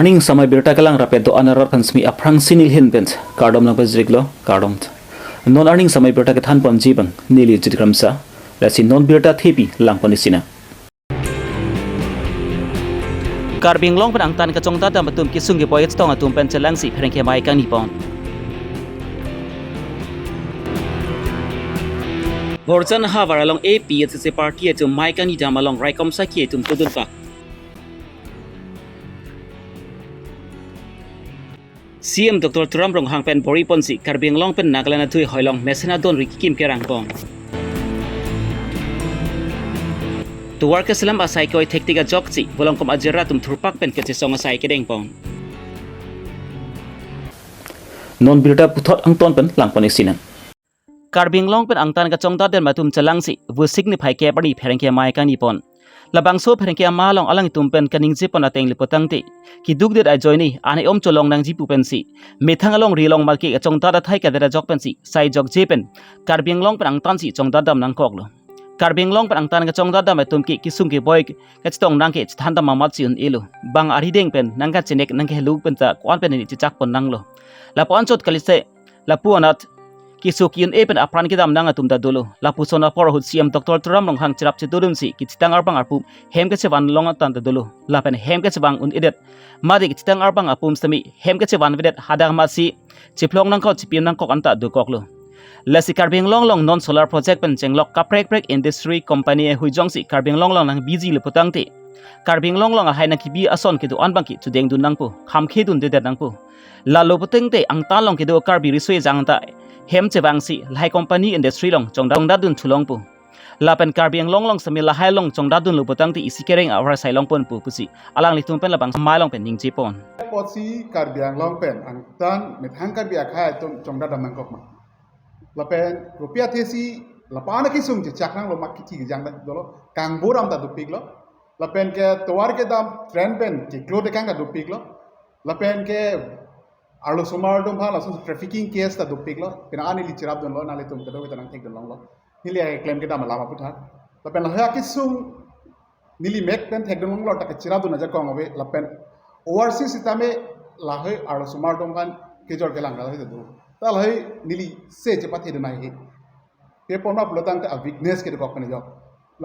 Aning samai birta kalang rapet do anarar kansmi aprang sinil hin pens kardom lang pezriklo kardom non earning samai birta ke than pon jibang nili jidkramsa lasi non birta thepi lang ponisina Karbi Longri Abirta ka chongta da matum kisung ge boyet tong atum pen chelangsi pherengke mai kang nipon Vorjan havar along AP se party atum mai kang ni dam along raikom sakhi atum tudun pa CM Dr. Turamrong hangpen bori ponsi Karbi Longri Nagalana thui hoilong mesena don rikim kerang pong Tu warga selam asai koi tektika jokci bolong kom ajera tum thurpak pen kece song asai kedeng pong non birda puthot angton pen langpon isinan Karbi Longri angtan ka chongda den matum chalangsi vu signify ke bari pherengke mai kani pon labang so pherengke malong alang tumpen kaning jipon ateng lipotangte ki dugdet a joini ane om cholong nang jipu pensi methang along rilong malki ka chongda da thai ka dera jok pensi sai jok jepen Karbi Longri angtan si chongda dam nang koklo Karbi Longri angtan ka chongda dam matum ki kisung ki boy ka chitong nang ke thanda mamat chiun elu bang arideng pen nang ka chinek nang ke lu pen ta kwan pen ni chichak pon nang lo lapo anchot kalise lapu anat Kisukian pen apran kita menang atum da dulu lapu sona por hut siam Dr. Turamrong hang cirap citudum si kitang arbang arpum hem ke ceban long atan da dulu lapen hem ke cebang un idet madi kitang arbang apum semi hem ke ceban videt hadang masi ciplong nang ko cipim nang kok anta du koklo lasi Karbi Long non solar project pen cenglok kaprek industry company huijong si Karbi Long nang busy liputang te Karbi Long hai nang kibi ason kidu anbang ki tudeng dun nang pu kham khedun de nang pu lalu puteng te ang talong kidu Karbi risoi jang ta hem chebangsi lai company industry long chongda dun thulong pu lapen Karbi Long sami lahai long chongda dun luputang ti isikereng awar sailong pon pu pusi alang litum pen labang mailong pen ning jipon posi Karbi Long pen angtan mithang Karbi akhai tum chongda dam nang kok ma lapen rupiah thesi lapana ki sung chak nang lo mak ki jang da dolo kang boram da dupik lo lapen ke towar ke dam trend pen ki klo de kang da dupik lo lapen ke arlo sumar dum phala so trafficking case ta dupik lo pina ani li chirap don lo nali tum kedo tanang thek don lo nili ay claim ke dam lama putha lapen la ha ki sung nili mek pen thek don lo ta ke chirap don aja kong obe lapen overseas sitame la he arlo sumar dum kan ke jor ke lang la he do ta la he nili se je pathe de nai he pe pon ma pulotang ta weakness ke kok pen jo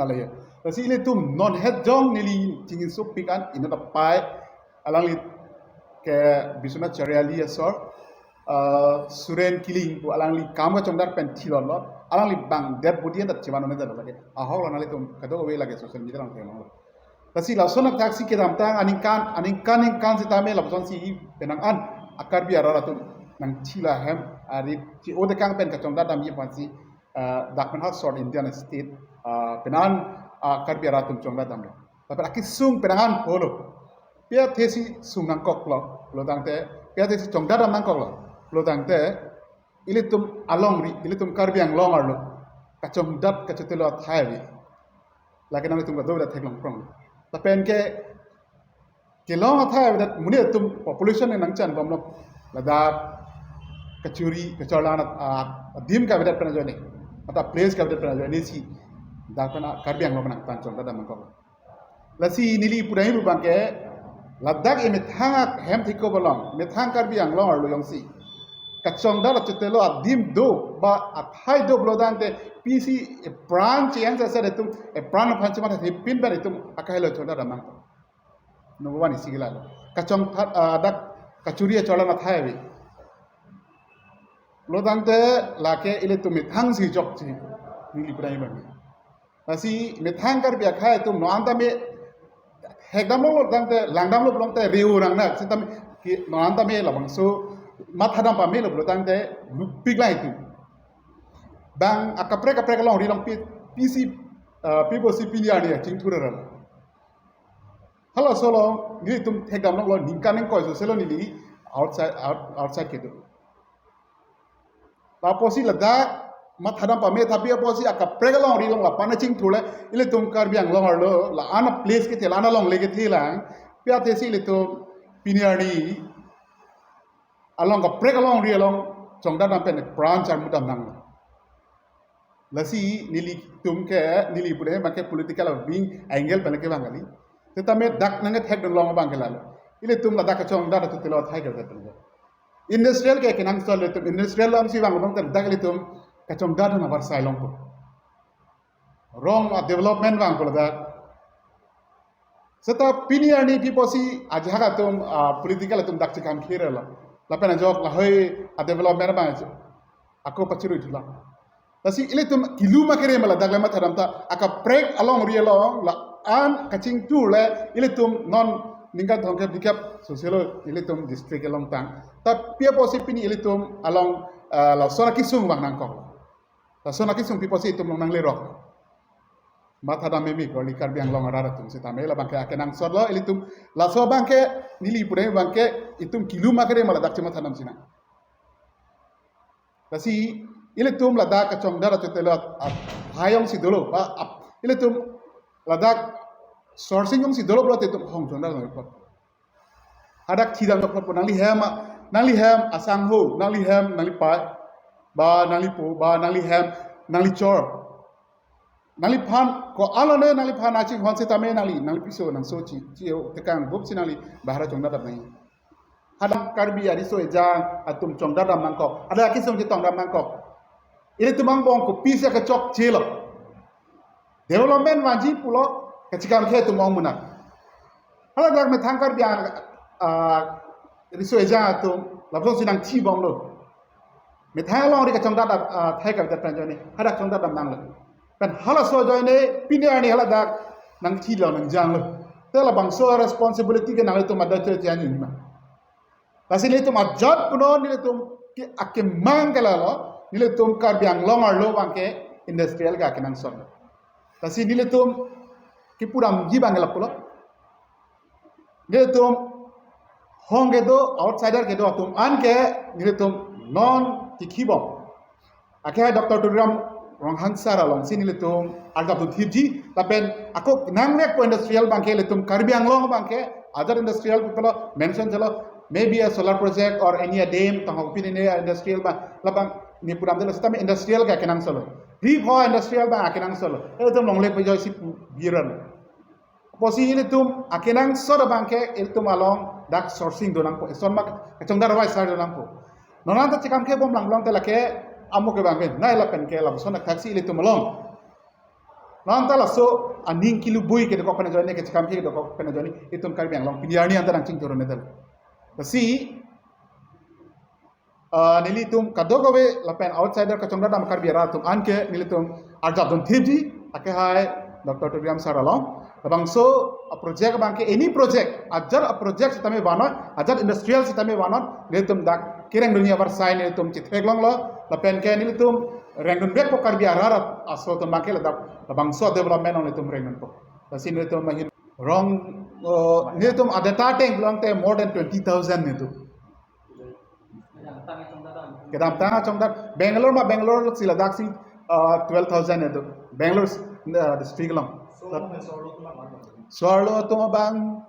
la le ta si le tum non head jong nili tingin so pikan ina ta pai alang li ke bisuna chariali asor suren killing bu alang li kam ka chongdar pen thilon lo alang li bang dead body ta chiban ne da lage a hol na le tum kado we lage social media lang thelo tasi la sonak taxi ke dam tang aning kan sita me la son si penang an akar bi ara tum nang thila hem ari ti o de kang pen ka chongdar dam yi pansi dakman ha sort indian state penan akar bi ara tum chongdar dam lo tapi akis sung penangan polo pia thesi sumnang kok lo dangte pia thesi chongda dam nang kok lo dangte ilitum along ilitum Karbi Long arlo ka chongdat ka chetelo thai lagi nang tum ka do da theklong prong ta pen ke long thai da muni tum population nang chan bom lo lada kachuri kacholana dim ka bedat pena jone ata place ka bedat pena jone si da kana Karbi Long nang tan chongda dam kok lasi nili pudai bu bangke Ladakh ini thang hem thiko bolong me thang Karbi Long arlo yongsi kachong dala chutelo adim do ba athai do blodan te pc e branch yang sa de tum e pran phanchma the pin ba tum akai lo chonda damang no wani sigila kachong dak kachuri chola na thai bi blodan te lake ile tum me thang si jok chi ni prai ba asi me thang Karbi akai tum no anda me hekdam lo dang te langdam lo blong te riu rang na sitam ki nanta me la bang so mathadam pa me lo blong te pig lai tu bang akapre long ri long pc people si pilia ni ching thura ra hala solo ni tum hekdam lo ninkaning ko so selo ni li outside ke tu ta posi lada mathadam pa me thapi posi akapre long ri long la pana ching thule ile tum Karbi Long arlo la ana place ke telana long lege thilang pia tesi le to piniani along ka prek long ri long chongda dam pen branch ar mutam nang lasi nili tum ke nili bude ma ke political wing angle pen ke bangali tetapi dak nang thek don long bangela ile tum la dak chong da tu tilo thai ga tum industrial ke kenang sol tum industrial lam si wang long tar dak ile tum ka chong da na bar sai long ko wrong development wang ko da seta pinier ni people si ajaga tum political tum dak chikam khira la pena jok la hoi development ba aku paciru itula tasi ile tum kilu makere mala dak lama tharam ta aka break along real long la an kaching tu le ile tum non ningkat thongke bikap sosialo ile tum district along tang ta pia posi pini ile tum along la sona kisung wang nang kok la sona kisung people si tum nang le rok mata da memi ko li Karbi ang long arara tum sita me la bangke akenang sodlo ile tum la so bangke nili pure bangke itum kilu makere mala dak chima thanam sina tasi ile tum la dak chong dara tutelo hayong si dolo ile tum la dak sourcing yung si dolo bro tum hong chong dara no hadak thidam no ko nali hem asang ho nali hem nali pa ba nali po ba nali hem nali chor nali phan ko alone nali phan achi hon se tame nali piso nang so chi tekang bup sinali bahara chong dara nai hadam Karbi ari so ejang atum chong dara mangkok ada kisong ji tong dara mangkok ile tumang bong ko pisa ka chok chelo development wanji pulo kachikam khe tumong munak hala dak me thang Karbi ari so ejang atum labong sinang thi bong lo me thang long ri ka chong dara thai ka ta joni hada chong dara mang lo kan hala so joni pinia ni hala dak nang thi lo nang jang lo te la bang so responsibility ke nang to madha che jan ni ma kasi le tum ajat puno ni le tum ki akke mangala lo ni le tum Karbi ang long ar lo bangke industrial ga kenang son kasi ni le tum ki puram ji bangala pulo ni le tum honge do outsider ke do tum an ke ni le tum non ki khibom ake Dr. Turam rong hansara long sini le tum arga tu thiji tapen ako nang nek ko industrial bangke le tum Karbi ang long bangke other industrial people mention jalo maybe a solar project or any a dam tang opinion industrial ba labang ni puram de sistem industrial ka kenang solo deep ho industrial ba kenang solo tum long le pejoy si biran posi ile tum akenang soro bangke ile tum along dak sourcing do nang po son mak chong dar wai sar do nang po nonan ta chikam ke bom lang long te la ke amo ke bangke nai la pen ke la son taxi ile tum along non ta la so aning kilu bui ke ko pena joni ke chikam ke do ko pena joni itum Karbi ang long piniarni antarang ching toro nedal kasi nili tum kadogowe lapen outsider ka chong dam Karbi ra tum anke nili tum arjab don thibji ake hai Dr. Turam saralong abang so a project bangke any project ajar a project sitame banon ajar industrial sitame banon nili tum dak kireng dunia bar sai nili tum chithek long lo lapen ke nili tum rengun bek ko Karbi ara aso tum bangke la abang so development on nili tum rengun ko kasi nili tum mahin wrong ni tum adata tank belong te more than 20,000 ni tu kedam tanga chong dar Bangalore sila dak si 12,000 ni tu Bangalore district long sorlo to bang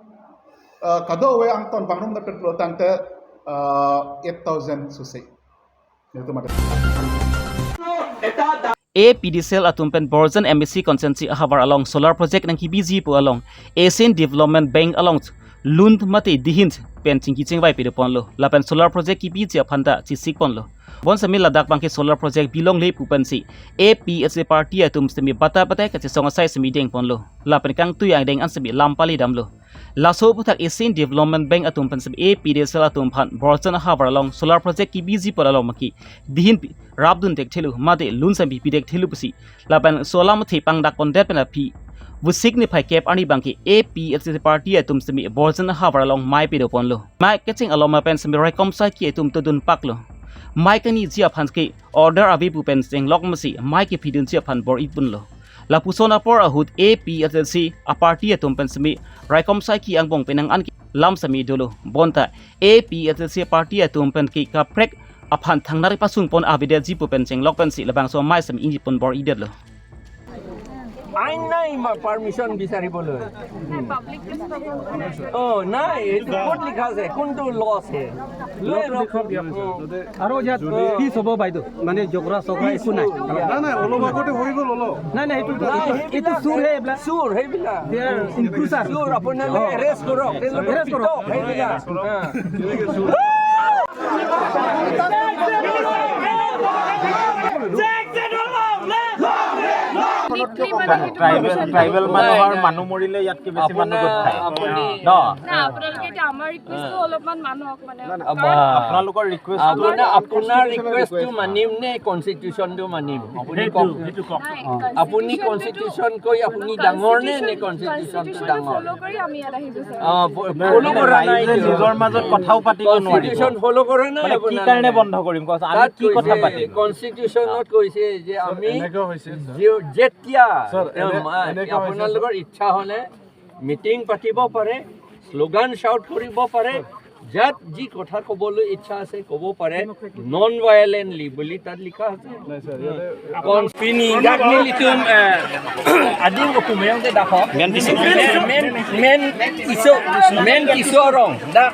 kado we ang ton bangrung na petro tante 8,000 susay ni tu APDCL atumpen Borjan MSC consensi havar along solar project nang BG pu along Asian Development Bank along lund mate dihint pen chingki chingwai pe pon lo lapen solar project ki BG phanda chi sik pon lo bon sami ladak bangke solar project bilong le pu pen si APSA party atum semi bata bata ka chi songa sai semi deng pon lo lapen kang tu yang deng an semi lampali dam lo laso puthak Asian Development Bank atum pen semi APDCL atum phan Borjan havar along solar project ki BG por along maki dihin rabdun tek thelu mate lun sami pidek thelu pusi lapan solam thi pang dak pon det pen phi would signify cap ani bangki APSA party atum semi Borjan havar along mai pe pon lo mai catching along ma pen semi recom sai ki atum to dun pak lo mai kani jia phan ki order avi pu pen seng lok masi mai ki phidun jia phan bor ipun lo la pusona por ahut APSA a party atum pen semi recom sai ki angbong penang an lam sami dolo bonta APSA party atum pen ki ka prek aphan thangnari pasung pon avide ji pu pen seng lok pen si labang so mai sami inji pon bor idet lo fine নাই permission বিচাৰিবলৈ নাই এইটো ক'ত লিখা আছে কোনটো ল আছে আৰু ইয়াত কি হ'ব বাইদেউ মানে জগৰা চগৰা একো নাই নাই অলপ আগতে হৈ গ'ল অলপ নাই এইটো চুৰ হে এইবিলাক চুৰ সেইবিলাক চুৰ আপোনালোকে এৰেষ্ট কৰক সেইবিলাক ট্ৰাইবেল মানুহৰ মানুহ মৰিলে ইয়াতকে বেছি মানুহ গোট খায় ন আপোনালোকে এতিয়া আমাৰ ৰিকুৱেষ্টটো অলপমান মানুহক মানে আপোনালোকৰ ৰিকুৱেষ্ট আপোনাৰ ৰিকুৱেষ্টটো মানিম নে কনষ্টিটিউচনটো মানিম আপুনি কনষ্টিটিউচন কৈ আপুনি ডাঙৰ নে কনষ্টিটিউচনটো ডাঙৰ ফলো কৰি আমি ইয়াত আহিছো ফলো কৰা নাই নিজৰ মাজত কথাও পাতিব নোৱাৰি কনষ্টিটিউচন ফলো কৰা নাই কি কাৰণে বন্ধ কৰিম কোৱা আমি কি কথা পাতিম কনষ্টিটিউচনত কৈছে যে আমি যেতিয়া আপোনালোকৰ ইচ্ছা হ'লে মিটিং পাতিব পাৰে শ্লোগান শাউট কৰিব পাৰে যাত যি কথা ক'বলৈ ইচ্ছা আছে ক'ব পাৰে নন ভায়োলেন্টলি বুলি তাত লিখা আছে কনস্পিনি ডাকনিলিতুম আদিম কুমেং দে দাখ মেন কিশো ৰং দা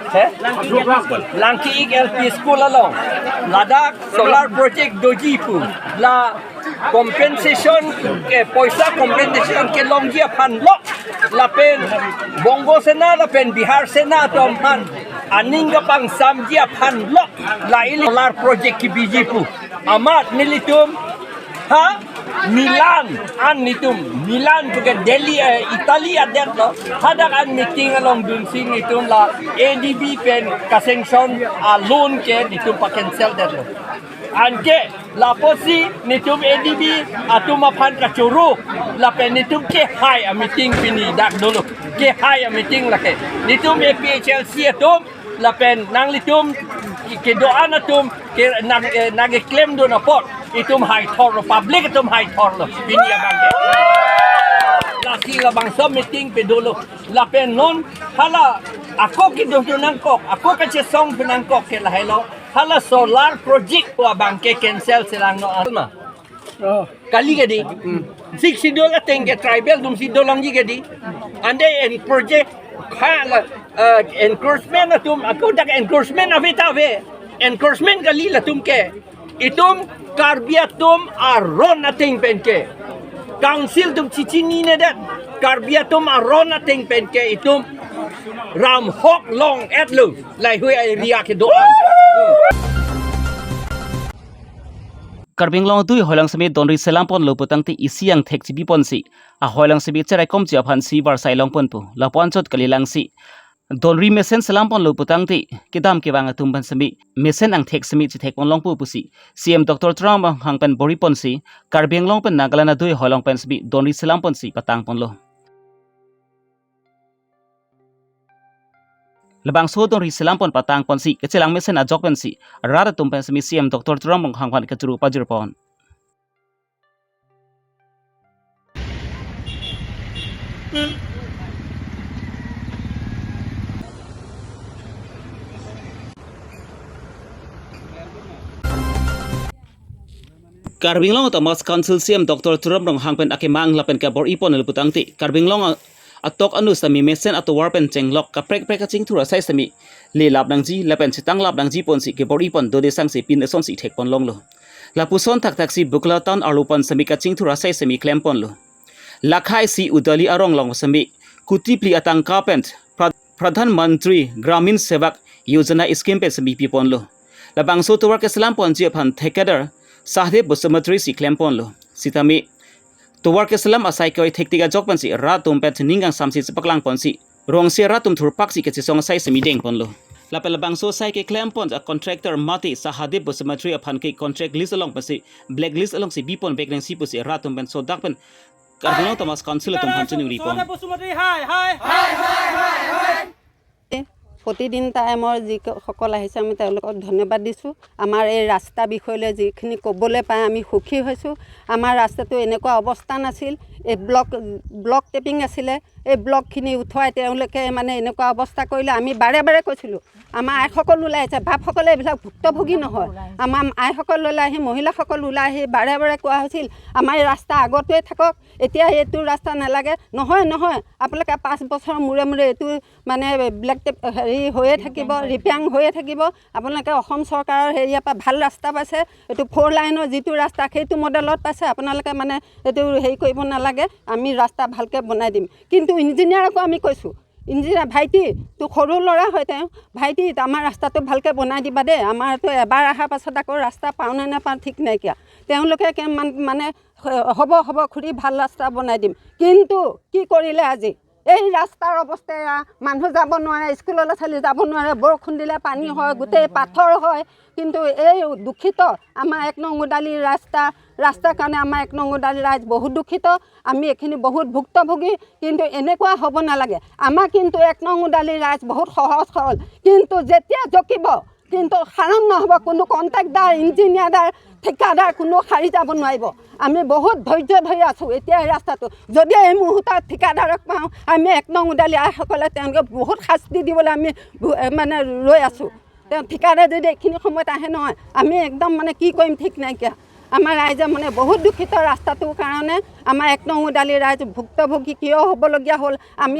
লাংকি LP school along Ladakh solar project দজিপু লা compensation ke poisa compensation ke longia phan lo lapen bongo sena lapen bihar sena tomhan aninga pang samgia phan lo la solar project ki bijipu amat nilitum ha Milan an nitum Milan juga Delhi Italy adet lo hadak an meeting along dunsing nitum la ADB pen kasengson loan ke nitum pa cancel dat lo anke la posi nitum ADB atum apan kacuru la pen nitum ke hai a meeting pini dak dulu ke hai a meeting la ke nitum APHLC atum la pen nang litum ke doan atum ke nag claim do na pot itum hai thor public itum hai thor lo pini abang ke la sila bangsa meeting pe dulu la pen non hala ako kido nangkok ako kache song pinangkok ke la hello hala solar project po abang ke cancel silang no alma kali gadi 60 dollar tenge tribal dum si dolang ji gadi ande en project hala encouragement atum ako dak encouragement avita ve encouragement kali la tum ke itum karbiatum aron ating penke council tum chichini ne dat karbiatum aron ating penke itum ram hok long atlu lai hui area ke doan Karbi Longri holang semi donri selampon lo putang ti isiang thek chibi ponsi a holang semi cherai kom chia phan si bar sai long pon pu la ponchot kalilang si donri mesen selampon lo putang ti kidam ke wanga tumban semi mesen ang thek semi chi thek on long pu pusi CM Dr. Trump hangpen bori ponsi Karbi Longpen nagalana dui holang pen semi donri selampon si patang pon lo Labang so donri selampon patang ponsi kecelang mesen ajok pensi rara tumpen semi CM Dr. Trump hangpan kecuru pajur pon Karbi Long Thomas Council CM Dr. Trump hangpen akemang lapen kabor ipon luputang ti Karbi Long atok anu sami mesen atau warpen cenglok kaprek kacing thura sai sami le lap nang ji lapen sitang lap nang ji pon si ke bori pon do de sang si pin son si thek pon long lo lapuson tak tak si bukla town alupan sami kacing thura sai sami klem pon lo lakhai si udali arong long sami kutipli atang kapent pradhan mantri gramin sevak yojana scheme pe sami pi pon lo labang so to work islam pon ji phan thekadar sahde busmatri si klem pon lo sitami Tuwar ke selam asai koi thektiga jok pansi ratum pet ningang samsi sepaklang ponsi rong se ratum thurpak si ke song sai semideng ponlo lapel bang so sai ke claim pon a contractor mati sahadip busmatri aphan ke contract list along pasi blacklist along si bipon backling si pusi ratum pen so dak pen Karbi Thomas council tum hanchuni ripon প্ৰতিদিন টাইমৰ যিসকল আহিছে আমি তেওঁলোকক ধন্যবাদ দিছোঁ আমাৰ এই ৰাস্তা বিষয়লৈ যিখিনি ক'বলৈ পাই আমি সুখী হৈছোঁ আমাৰ ৰাস্তাটো এনেকুৱা অৱস্থা নাছিল এই ব্লক টেপিং আছিলে এই ব্লকখিনি উঠোৱাই তেওঁলোকে মানে এনেকুৱা অৱস্থা কৰিলে। আমি বাৰে বাৰে কৈছিলোঁ, আমাৰ আইসকল ওলাই আহিছে, বাপসকলে এইবিলাক ভুক্তভোগী নহয়। আমাৰ আইসকল ওলাই আহি, মহিলাসকল ওলাই আহি বাৰে বাৰে কোৱা হৈছিল আমাৰ এই ৰাস্তা আগতেই থাকক, এতিয়া এইটো ৰাস্তা নালাগে। নহয় নহয়, আপোনালোকে 5 বছৰৰ মূৰে মূৰে এইটো মানে ব্লেক টেপ হেৰি হৈয়ে থাকিব, ৰিপেয়াৰিং হৈয়ে থাকিব। আপোনালোকে অসম চৰকাৰৰ হেৰিয়াৰ পৰা ভাল ৰাস্তা পাইছে, এইটো 4 লাইনৰ যিটো ৰাস্তা সেইটো মডেলত পাইছে। আপোনালোকে মানে এইটো হেৰি কৰিব নালাগে, আমি ৰাস্তা ভালকৈ বনাই দিম। কিন্তু ইঞ্জিনিয়াৰকো আমি কৈছোঁ, ইঞ্জিনিয়াৰ ভাইটি, তোৰ সৰু ল'ৰা হয় তেওঁ, ভাইটি আমাৰ ৰাস্তাটো ভালকৈ বনাই দিবা দেই। আমাৰতো এবাৰ অহাৰ পাছত আকৌ ৰাস্তা পাওঁ নে নাপাওঁ ঠিক নাইকিয়া। তেওঁলোকে মানে হ'ব হ'ব খুৰী, ভাল ৰাস্তা বনাই দিম। কিন্তু কি কৰিলে আজি এই ৰাস্তাৰ অৱস্থা, মানুহ যাব নোৱাৰে, স্কুলৰ ল'ৰা ছোৱালী যাব নোৱাৰে, বৰষুণ দিলে পানী হয়, গোটেই পাথৰ হয়। কিন্তু এই দুখিত আমাৰ 1 নং উদালিৰ ৰাস্তাৰ কাৰণে আমাৰ 1 নং উদালিৰ ৰাইজ বহুত দুখিত। আমি এইখিনি বহুত ভুক্তভোগী। কিন্তু এনেকুৱা হ'ব নালাগে। আমাৰ কিন্তু 1 নং উদালিৰ ৰাইজ বহুত সহজ সৰল, কিন্তু যেতিয়া জকিব কিন্তু সাৰণ নহ'ব। কোনো কণ্ট্ৰেক্টাৰ, ইঞ্জিনিয়াৰ, ঠিকাদাৰ কোনো সাৰি যাব নোৱাৰিব। আমি বহুত ধৈৰ্য ধৰি আছোঁ এতিয়া এই ৰাস্তাটো। যদি এই মুহূৰ্তত ঠিকাদাৰক পাওঁ, আমি 1 নং উদালি আইসকলে তেওঁলোকে বহুত শাস্তি দিবলৈ আমি মানে ৰৈ আছোঁ। তেওঁ ঠিকাদাৰ যদি এইখিনি সময়ত আহে নহয়, আমি একদম মানে কি কৰিম ঠিক নাইকিয়া। আমাৰ ৰাইজে মানে বহুত দুখিত ৰাস্তাটোৰ কাৰণে। আমাৰ 1 নং উদালিৰ ৰাইজ ভুক্তভোগী কিয় হ'বলগীয়া হ'ল? আমি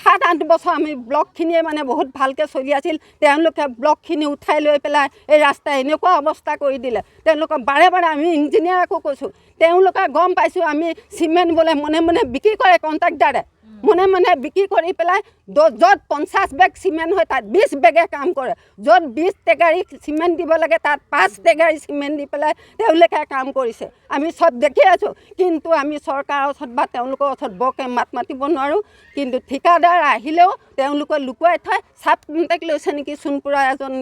7-8 বছৰ আমি ব্লকখিনিয়ে মানে বহুত ভালকৈ চলি আছিল। তেওঁলোকে ব্লকখিনি উঠাই লৈ পেলাই এই ৰাস্তা এনেকুৱা অৱস্থা কৰি দিলে। তেওঁলোকক বাৰে বাৰে আমি ইঞ্জিনিয়াৰকো কৈছোঁ, তেওঁলোকে গম পাইছোঁ আমি চিমেণ্ট বোলে মনে মনে বিক্ৰী কৰে কণ্ট্ৰেক্টাৰে, মনে মনে বিক্ৰী কৰি পেলাই য'ত 50 বেগ চিমেণ্ট হয় তাত 20 বেগে কাম কৰে। য'ত 20 টেগাৰী চিমেণ্ট দিব লাগে তাত 5 টেগাৰী চিমেণ্ট দি পেলাই তেওঁলোকে কাম কৰিছে। আমি চব দেখি আছোঁ। কিন্তু আমি চৰকাৰৰ ওচৰত বা তেওঁলোকৰ ওচৰত বৰকৈ মাত মাতিব নোৱাৰোঁ। কিন্তু ঠিকাদাৰ আহিলেও তেওঁলোকে লুকুৱাই থয়। চাব কণ্টেক্ট লৈছে নেকি সোণপুৰৰ এজন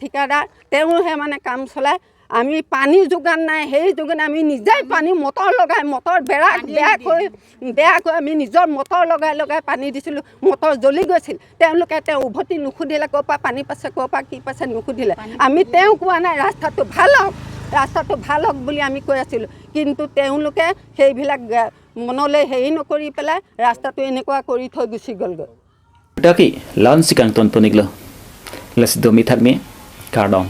ঠিকাদাৰ, তেওঁহে মানে কাম চলায়। আমি পানী যোগান নাই, সেই যোগান আমি নিজেই পানী মটৰ লগাই, মটৰ বেয়াকৈ আমি নিজৰ মটৰ লগাই পানী দিছিলোঁ। মটৰ জ্বলি গৈছিল। তেওঁলোকে তেওঁ উভতি নুসুধিলে, ক'ৰ পৰা পানী পাইছে, ক'ৰ পৰা কি পাইছে নুসুধিলে। আমি তেওঁ কোৱা নাই ৰাস্তাটো ভাল হওক বুলি আমি কৈ আছিলোঁ। কিন্তু তেওঁলোকে সেইবিলাক মনলৈ হেৰি নকৰি পেলাই ৰাস্তাটো এনেকুৱা কৰি থৈ গুচি গ'লগৈ। Daki lawan si kang ton puniglo. Les domi thakmi kardong.